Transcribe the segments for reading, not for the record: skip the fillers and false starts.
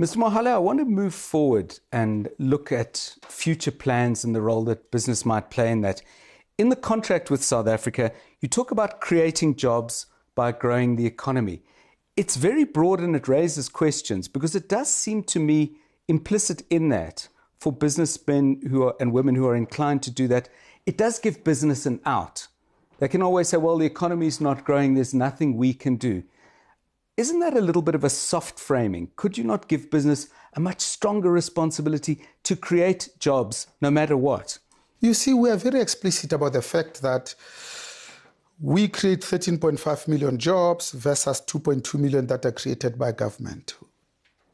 Mr. Mohale, I want to move forward and look at future plans and the role that business might play in that. In the contract with South Africa, you talk about creating jobs by growing the economy. It's very broad and it raises questions because it does seem to me implicit in that for businessmen and women who are inclined to do that, it does give business an out. They can always say, well, the economy is not growing, there's nothing we can do. Isn't that a little bit of a soft framing? Could you not give business a much stronger responsibility to create jobs no matter what? You see, we are very explicit about the fact that we create 13.5 million jobs versus 2.2 million that are created by government.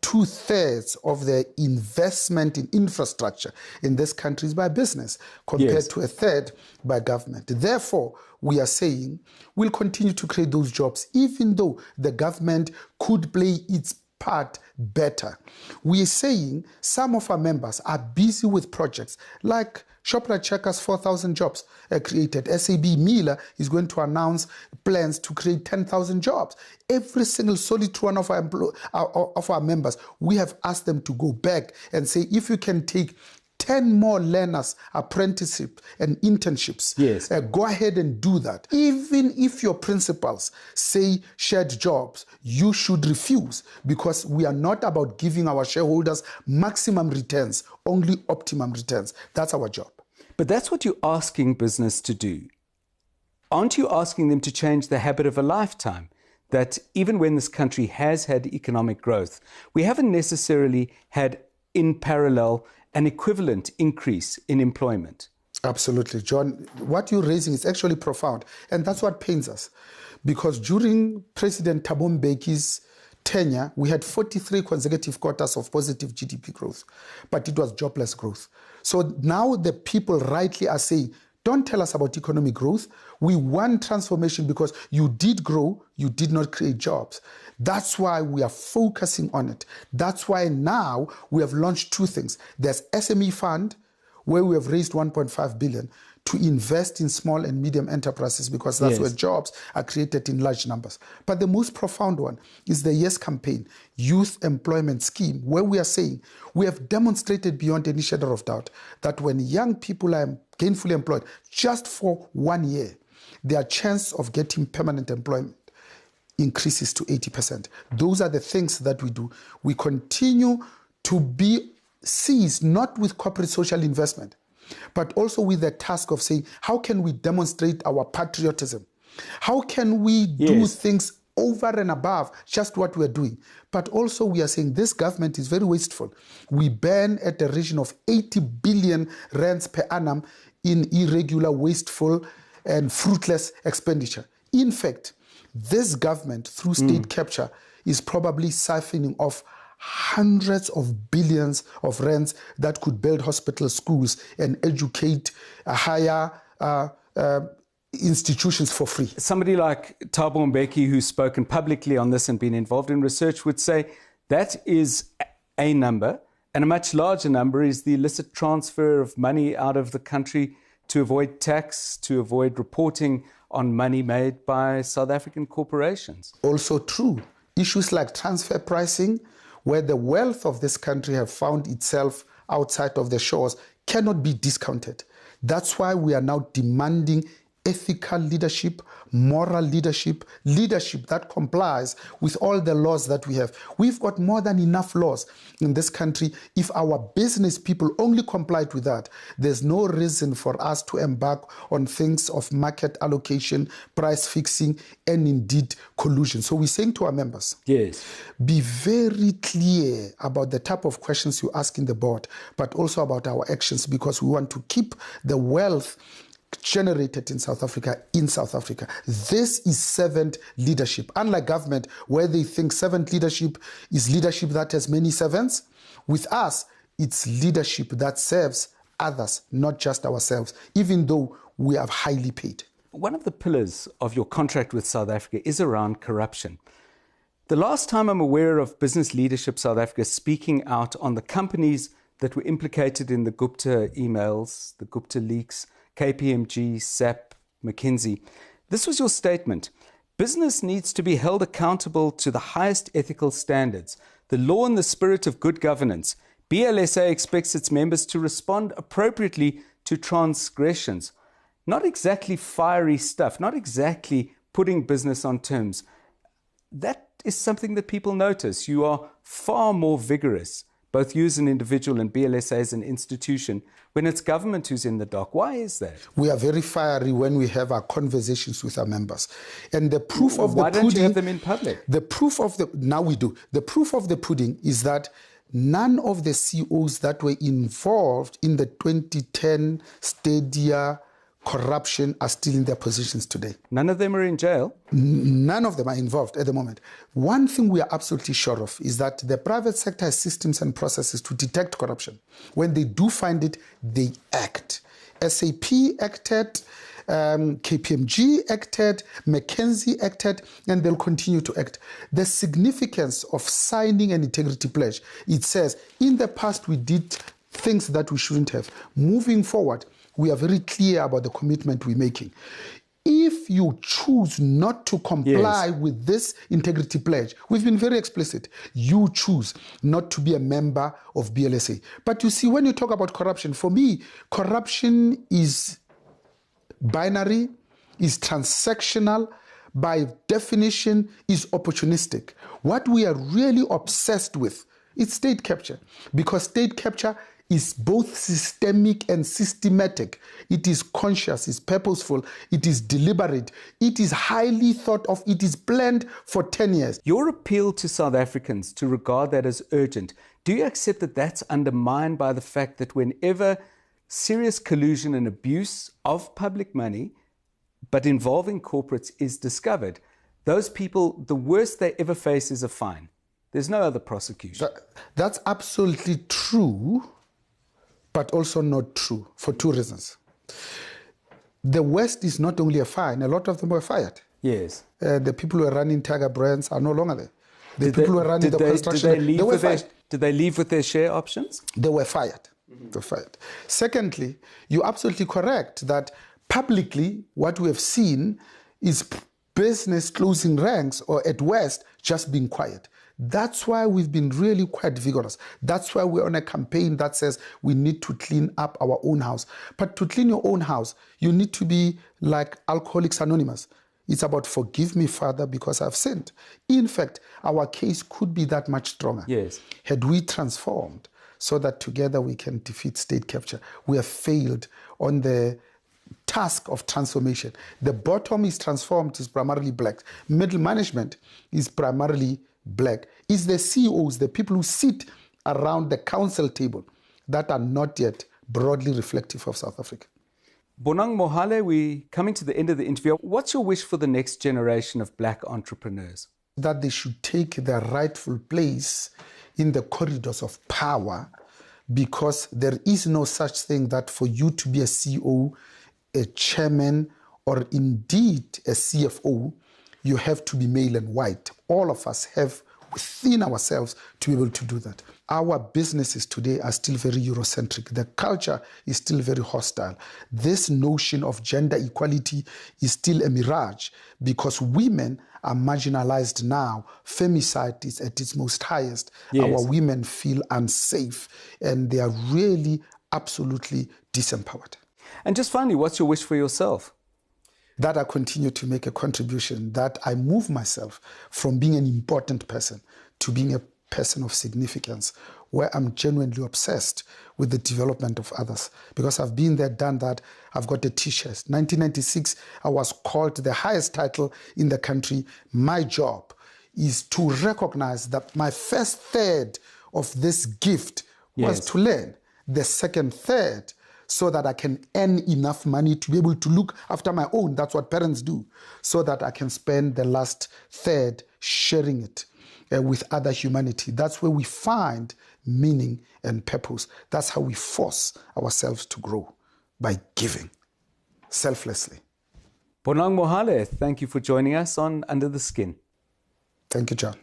2/3 of the investment in infrastructure in this country is by business compared to 1/3 by government. Therefore, we are saying we'll continue to create those jobs even though the government could play its part better. We are saying some of our members are busy with projects like Shoprite Checkers, 4,000 jobs created. SAB Miller is going to announce plans to create 10,000 jobs. Every single solitary one of our members, we have asked them to go back and say, if you can take 10 more learners, apprenticeship and internships. Yes. Go ahead and do that. Even if your principals say shared jobs, you should refuse because we are not about giving our shareholders maximum returns, only optimum returns. That's our job. But that's what you're asking business to do. Aren't you asking them to change the habit of a lifetime? That even when this country has had economic growth, we haven't necessarily had in parallel an equivalent increase in employment. Absolutely, John. What you're raising is actually profound. And that's what pains us. Because during President Thabo Mbeki's tenure, we had 43 consecutive quarters of positive GDP growth. But it was jobless growth. So now the people rightly are saying, don't tell us about economic growth. We want transformation because you did grow, you did not create jobs. That's why we are focusing on it. That's why now we have launched two things. There's SME Fund, where we have raised 1.5 billion to invest in small and medium enterprises because that's where jobs are created in large numbers. But the most profound one is the YES campaign, Youth Employment Scheme, where we are saying we have demonstrated beyond any shadow of doubt that when young people are gainfully employed just for 1 year, their chance of getting permanent employment increases to 80%. Those are the things that we do. We continue to be seized not with corporate social investment, but also with the task of saying, how can we demonstrate our patriotism? How can we do things over and above just what we're doing? But also we are saying this government is very wasteful. We burn at the region of 80 billion rands per annum in irregular, wasteful, and fruitless expenditure. In fact, this government, through state capture, is probably siphoning off hundreds of billions of rands that could build hospitals, schools, and educate higher institutions for free. Somebody like Thabo Mbeki, who's spoken publicly on this and been involved in research, would say that is a number, and a much larger number is the illicit transfer of money out of the country to avoid tax, to avoid reporting on money made by South African corporations. Also true. Issues like transfer pricing, where the wealth of this country have found itself outside of the shores, cannot be discounted. That's why we are now demanding ethical leadership, moral leadership, leadership that complies with all the laws that we have. We've got more than enough laws in this country. If our business people only complied with that, there's no reason for us to embark on things of market allocation, price fixing, and indeed collusion. So we're saying to our members, be very clear about the type of questions you ask in the board, but also about our actions, because we want to keep the wealth generated in South Africa in South Africa. This is servant leadership. Unlike government, where they think servant leadership is leadership that has many servants, with us, it's leadership that serves others, not just ourselves, even though we are highly paid. One of the pillars of your contract with South Africa is around corruption. The last time I'm aware of Business Leadership South Africa speaking out on the companies that were implicated in the Gupta emails, the Gupta leaks, KPMG, SAP, McKinsey. This was your statement. Business needs to be held accountable to the highest ethical standards. the law and the spirit of good governance, BLSA expects its members to respond appropriately to transgressions. Not exactly fiery stuff, not exactly putting business on terms. That is something that people notice. You are far more vigorous, both you as an individual and BLSA as an institution, when it's government who's in the dock. Why is that? We are very fiery when we have our conversations with our members. And the proof of the pudding... Why don't you have them in public? The proof of the... Now we do. The proof of the pudding is that none of the CEOs that were involved in the 2010 Stadia corruption are still in their positions today. None of them are in jail? None of them are involved at the moment. One thing we are absolutely sure of is that the private sector has systems and processes to detect corruption. When they do find it, they act. SAP acted, KPMG acted, McKinsey acted, and they'll continue to act. The significance of signing an integrity pledge, it says, in the past we did things that we shouldn't have. Moving forward, we are very clear about the commitment we're making. If you choose not to comply with this integrity pledge, we've been very explicit. You choose not to be a member of BLSA. But you see, when you talk about corruption, for me, corruption is binary, is transactional, by definition, is opportunistic. What we are really obsessed with is state capture, because state capture is both systemic and systematic. It is conscious, it's purposeful, it is deliberate, it is highly thought of, it is planned for 10 years. Your appeal to South Africans to regard that as urgent, do you accept that that's undermined by the fact that whenever serious collusion and abuse of public money, but involving corporates, is discovered, those people, the worst they ever face is a fine? There's no other prosecution. That's absolutely true, but also not true for two reasons. The West is not only a fine, a lot of them were fired. Yes. The people who are running Tiger Brands are no longer there. The people who are running the construction, they were fired. Did they leave with their share options? They were fired. They were fired. Secondly, you're absolutely correct that publicly what we have seen is business closing ranks, or at worst, just being quiet. That's why we've been really quite vigorous. That's why we're on a campaign that says we need to clean up our own house. But to clean your own house, you need to be like Alcoholics Anonymous. It's about forgive me, Father, because I've sinned. In fact, our case could be that much stronger. Yes. Had we transformed so that together we can defeat state capture. We have failed on the task of transformation. The bottom is transformed, is primarily black. Middle management is primarily black. It's the CEOs, the people who sit around the council table, that are not yet broadly reflective of South Africa. Bonang Mohale, we're coming to the end of the interview. What's your wish for the next generation of black entrepreneurs? That they should take their rightful place in the corridors of power, because there is no such thing that for you to be a CEO, a chairman, or indeed a CFO, you have to be male and white. All of us have within ourselves to be able to do that. Our businesses today are still very Eurocentric. The culture is still very hostile. This notion of gender equality is still a mirage, because women are marginalized now. Femicide is at its most highest. Yes. Our women feel unsafe, and they are really absolutely disempowered. And just finally, what's your wish for yourself? That I continue to make a contribution, that I move myself from being an important person to being a person of significance, where I'm genuinely obsessed with the development of others. Because I've been there, done that. I've got a t-shirt. 1996, I was called the highest title in the country. My job is to recognize that my first third of this gift was to learn. The second third, so that I can earn enough money to be able to look after my own. That's what parents do. So that I can spend the last third sharing it with other humanity. That's where we find meaning and purpose. That's how we force ourselves to grow, by giving selflessly. Bonang Mohale, thank you for joining us on Under the Skin. Thank you, John.